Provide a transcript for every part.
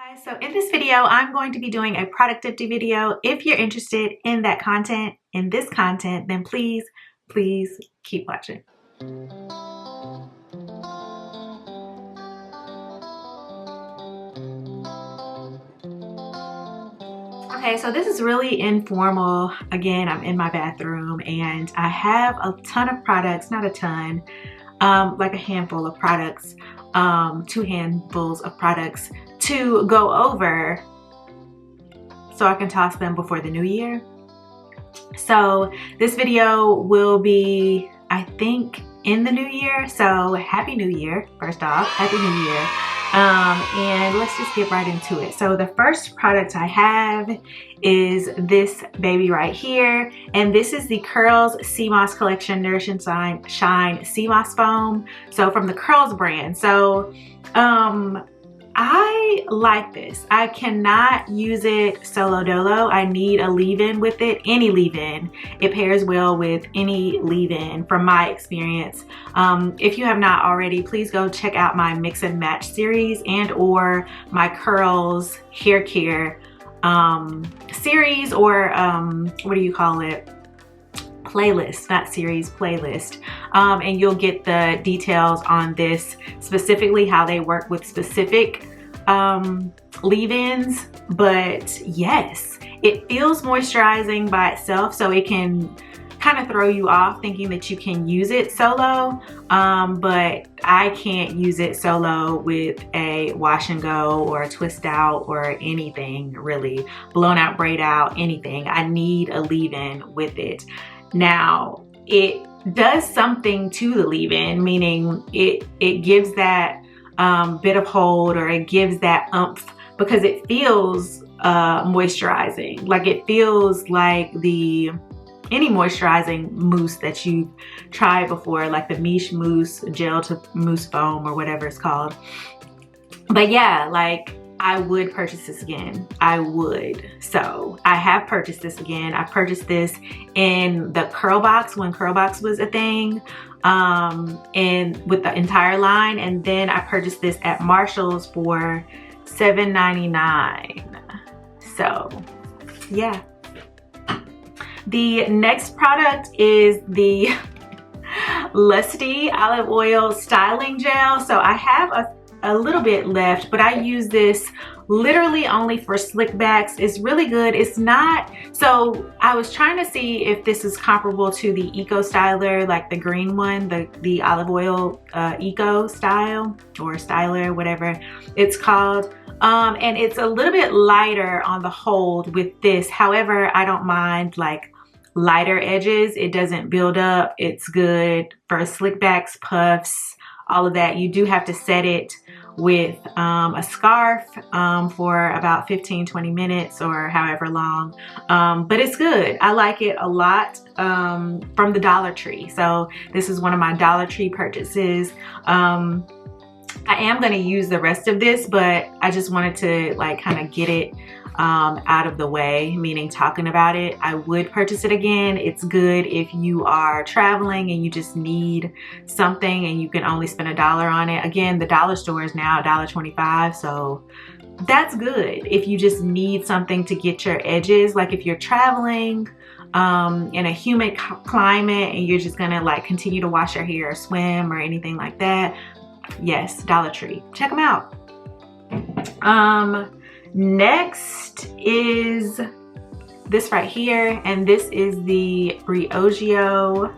Guys, so in this video, I'm going to be doing a product empty video. If you're interested in that content, in this content, then please keep watching. Okay, so this is really informal. Again, I'm in my bathroom and I have a ton of products, not a ton, like a handful of products, 2 handfuls of products to go over so I can toss them before the new year. So this video will be, I think, in the new year. So happy new year, first off, happy new year. And let's just get right into it. So the first product I have is this baby right here, and this is the Curls CMOS Collection Nourish and Shine CMOS Foam, so from the Curls brand. So I like this. I cannot use it solo dolo. I need a leave-in with it, any leave-in. It pairs well with any leave-in from my experience. If you have not already, please go check out my Mix and Match series and or my Curls hair care series, or what do you call it? Playlist, not series, playlist. And you'll get the details on this, specifically how they work with specific leave-ins. But yes, it feels moisturizing by itself, so it can kind of throw you off thinking that you can use it solo, but I can't use it solo with a wash and go or a twist out or anything really, blown out, braid out, anything. I need a leave-in with it. Now, it does something to the leave-in, meaning it gives that bit of hold, or it gives that oomph, because it feels moisturizing. Like it feels like any moisturizing mousse that you've tried before, like the MICHE mousse, gel to mousse foam, or whatever it's called. But yeah, like I would purchase this again. I would. So I have purchased this again. I purchased this in the Curl Box when Curl Box was a thing, and with the entire line. And then I purchased this at Marshall's for $7.99. So yeah. The next product is the Lusty Olive Oil Styling Gel. So I have a little bit left, but I use this literally only for slick backs. It's really good. It's not, so I was trying to see if this is comparable to the Eco Styler, like the green one, the olive oil Eco Style or Styler, whatever it's called. And it's a little bit lighter on the hold with this. However, I don't mind like lighter edges. It doesn't build up. It's good for slick backs, puffs, all of that. You do have to set it with a scarf for about 15-20 minutes or however long, but it's good. I like it a lot, from the Dollar Tree. So this is one of my Dollar Tree purchases. I am going to use the rest of this, but I just wanted to like kind of get it out of the way, meaning talking about it. I would purchase it again. It's good if you are traveling and you just need something and you can only spend $1 on it. Again, the dollar store is now $1.25, so that's good if you just need something to get your edges. Like if you're traveling in a humid climate and you're just gonna like continue to wash your hair or swim or anything like that, yes, Dollar Tree, check them out. Next is this right here, and this is the Briogeo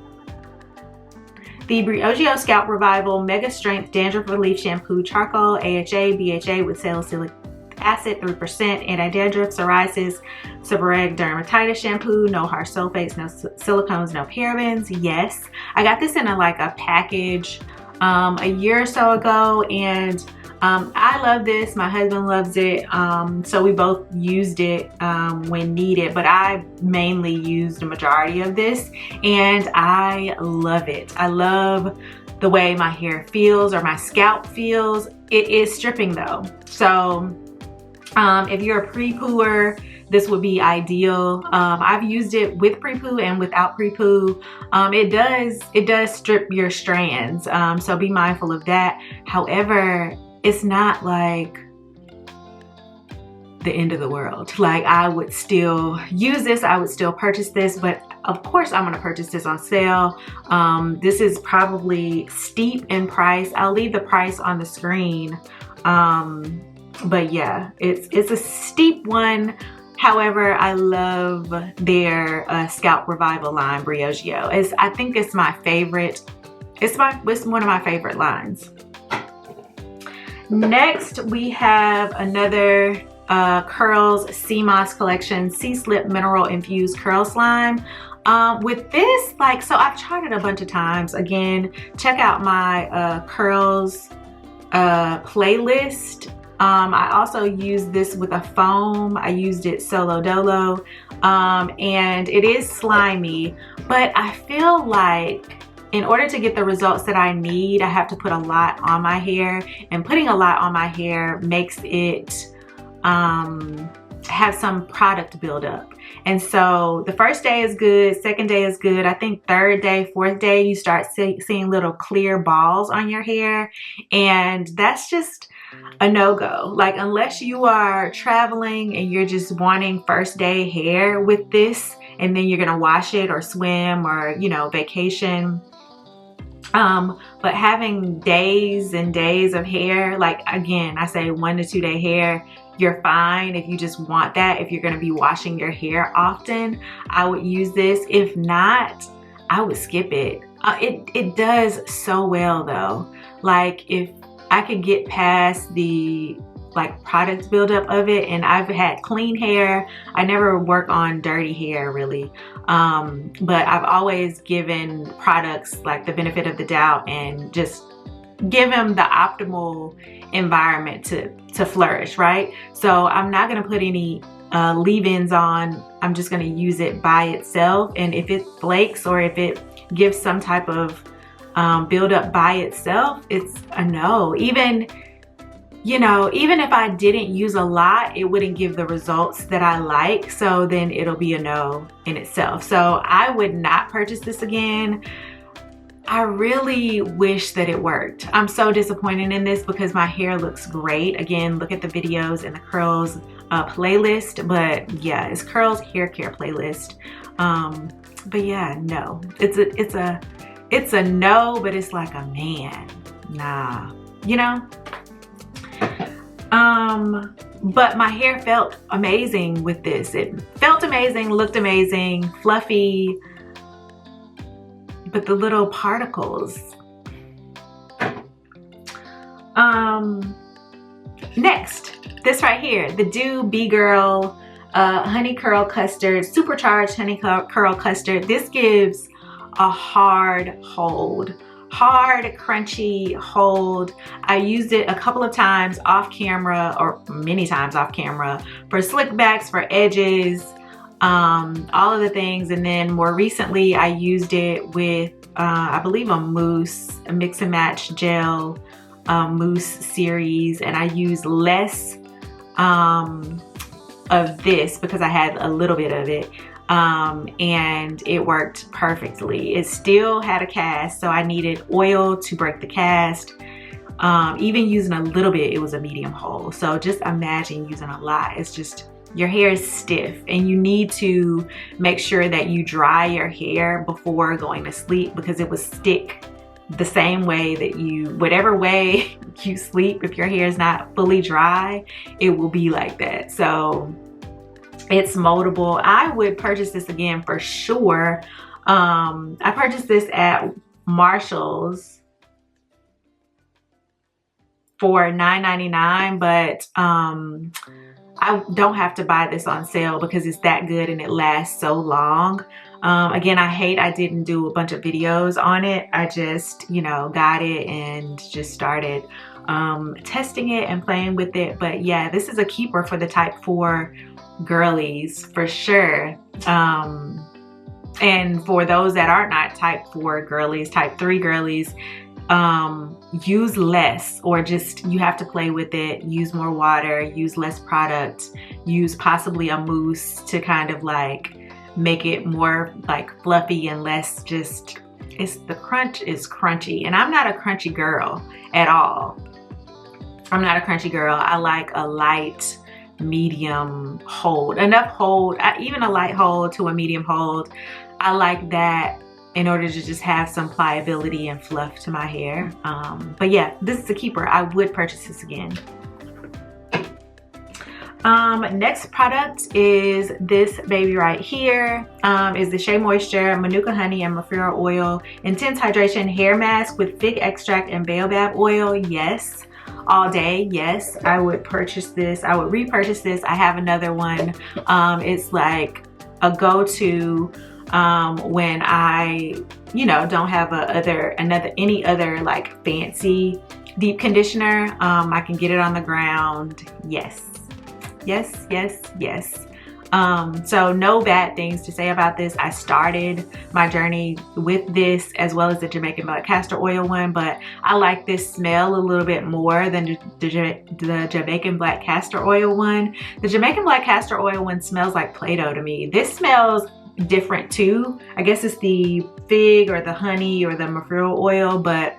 Scalp Revival Mega Strength Dandruff Relief Shampoo, Charcoal, AHA, BHA with salicylic acid, 3%, anti-dandruff, psoriasis, seborrheic dermatitis shampoo, no harsh sulfates, no silicones, no parabens. Yes, I got this in a package a year or so ago, and I love this. My husband loves it, so we both used it when needed, but I mainly used the majority of this, and I love it. I love the way my hair feels, or my scalp feels. It is stripping though, so if you're a pre-pooer, this would be ideal. I've used it with pre-poo and without pre-poo. It does strip your strands, so be mindful of that. However, it's not like the end of the world. Like, I would still use this, I would still purchase this, but of course I'm gonna purchase this on sale. This is probably steep in price. I'll leave the price on the screen. But yeah, it's a steep one. However, I love their Scalp Revival line, Briogeo. I think it's my favorite. It's one of my favorite lines. Next, we have another Curls Sea Moss Collection Sea Slip Mineral Infused Curl Slime. With this, like, so I've tried it a bunch of times. Again, check out my Curls playlist. I also used this with a foam. I used it solo dolo, and it is slimy, but I feel like in order to get the results that I need, I have to put a lot on my hair, and putting a lot on my hair makes it have some product buildup. And so the first day is good, second day is good. I think third day, fourth day, you start seeing little clear balls on your hair, and that's just a no-go. Like, unless you are traveling and you're just wanting first day hair with this, and then you're gonna wash it or swim or, you know, vacation. But having days and days of hair, like, again, I say 1 to 2 day hair, you're fine if you just want that. If you're gonna be washing your hair often, I would use this. If not, I would skip it. It does so well though. Like, if I could get past the like product buildup of it, and I've had clean hair. I never work on dirty hair really. But I've always given products like the benefit of the doubt and just give them the optimal environment to flourish, right? So I'm not gonna put any leave-ins on. I'm just gonna use it by itself, and if it flakes or if it gives some type of build up by itself, it's a no. Even, you know, even if I didn't use a lot, it wouldn't give the results that I like, so then it'll be a no in itself. So I would not purchase this again. I really wish that it worked. I'm so disappointed in this because my hair looks great. Again, look at the videos in the Curls playlist, but yeah, it's Curls hair care playlist. But yeah, no, it's a no, but it's like a man, nah, you know? But my hair felt amazing with this. It felt amazing, looked amazing, fluffy, but the little particles. Next, this right here, the Do Be Girl Honey Curl Custard, Supercharged Honey Curl Custard. This gives a hard hold, hard, crunchy hold. I used it a couple of times off camera, or many times off camera, for slick backs, for edges, all of the things. And then more recently, I used it with, I believe, a mousse, a mix and match gel mousse series. And I used less of this because I had a little bit of it. And it worked perfectly. It still had a cast, so I needed oil to break the cast. Even using a little bit, it was a medium hold. So just imagine using a lot. It's just, your hair is stiff, and you need to make sure that you dry your hair before going to sleep, because it will stick the same way that you, whatever way you sleep, if your hair is not fully dry, it will be like that. So it's moldable. I would purchase this again for sure. I purchased this at Marshall's for $9.99, but I don't have to buy this on sale because it's that good and it lasts so long. Again, I didn't do a bunch of videos on it. I just, you know, got it and just started testing it and playing with it. But yeah, this is a keeper for the type 4 girlies for sure. And for those that are not type 4 girlies, type 3 girlies, use less, or just, you have to play with it, use more water, use less product, use possibly a mousse to kind of like make it more like fluffy and less just, the crunch is crunchy. And I'm not a crunchy girl at all. I'm not a crunchy girl. I like a light medium hold, enough hold, even a light hold to a medium hold. I like that in order to just have some pliability and fluff to my hair. But yeah, this is a keeper. I would purchase this again. Next product is this baby right here. Is the Shea Moisture Manuka Honey and Referral Oil Intense Hydration Hair Mask with Fig Extract and Baobab Oil. Yes, all day. Yes, I would purchase this. I would repurchase this. I have another one. It's like a go-to when I, you know, don't have any other like fancy deep conditioner. I can get it on the ground. Yes. Yes, yes, yes. So no bad things to say about this. I started my journey with this as well as the Jamaican Black Castor Oil one, but I like this smell a little bit more than the Jamaican Black Castor Oil one. The Jamaican Black Castor Oil one smells like Play-Doh to me. This smells different too. I guess it's the fig or the honey or the referral oil, but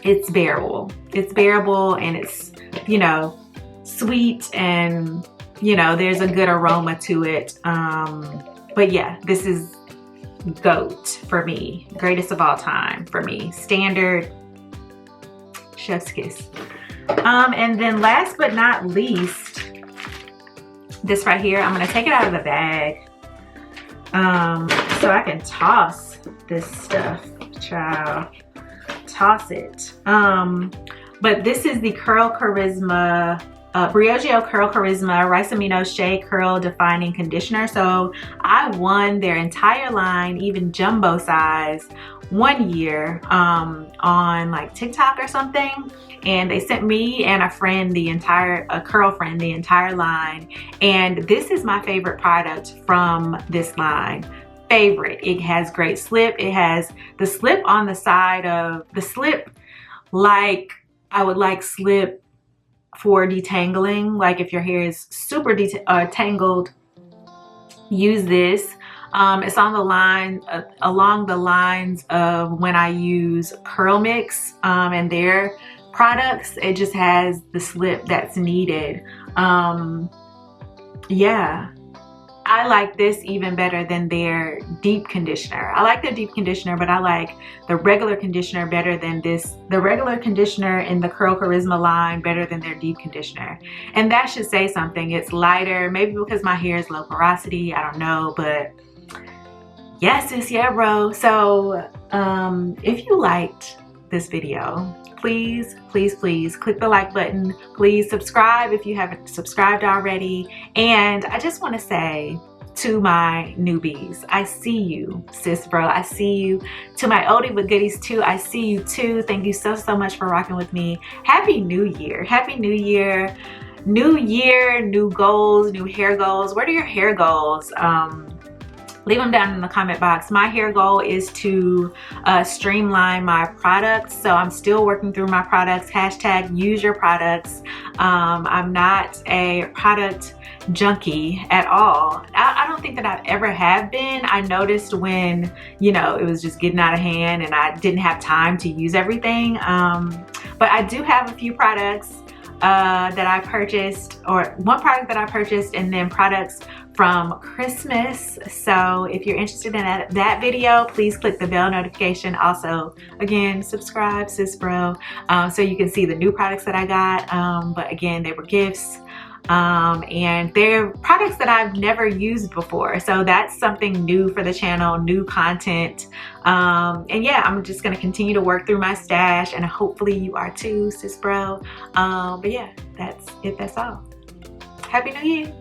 it's bearable. It's bearable and it's, you know, sweet, and you know, there's a good aroma to it. But yeah, this is GOAT for me. Greatest of all time for me. Standard, chef's kiss. And then last but not least, this right here, I'm gonna take it out of the bag so I can toss this stuff, child. Toss it. But this is the Briogeo Curl Charisma Rice Amino Shea Curl Defining Conditioner. So I won their entire line, even jumbo size, one year on like TikTok or something, and they sent me and a friend a curl friend the entire line, and this is my favorite product from this line. Favorite. It has great slip. It has the slip on the side of the slip, like I would like slip for detangling. Like if your hair is super tangled, use this. It's on the line along the lines of when I use CurlMix and their products. It just has the slip that's needed. Yeah, I like this even better than their deep conditioner. I like their deep conditioner, but I like the regular conditioner better than this. The regular conditioner in the Curl Charisma line better than their deep conditioner. And that should say something. It's lighter, maybe because my hair is low porosity, I don't know, but yes, it's yeah, bro. So if you liked this video, please, please, please click the like button. Please subscribe if you haven't subscribed already. And I just want to say to my newbies, I see you, sis bro. I see you. To my oldie but goodies too, I see you too. Thank you so, so much for rocking with me. Happy New Year. Happy New Year. New year, new goals, new hair goals. What are your hair goals? Leave them down in the comment box. My hair goal is to streamline my products. So I'm still working through my products. Hashtag use your products. I'm not a product junkie at all. I don't think that I've ever have been. I noticed when, you know, it was just getting out of hand and I didn't have time to use everything. But I do have a few products that I purchased, or one product that I purchased, and then products from Christmas. So if you're interested in that video, please click the bell notification. Also, again, subscribe, sis bro, so you can see the new products that I got. But again, they were gifts. And they're products that I've never used before, so that's something new for the channel, new content. And yeah, I'm just gonna continue to work through my stash, and hopefully you are too, sis bro. But yeah, that's it. That's all. Happy New Year.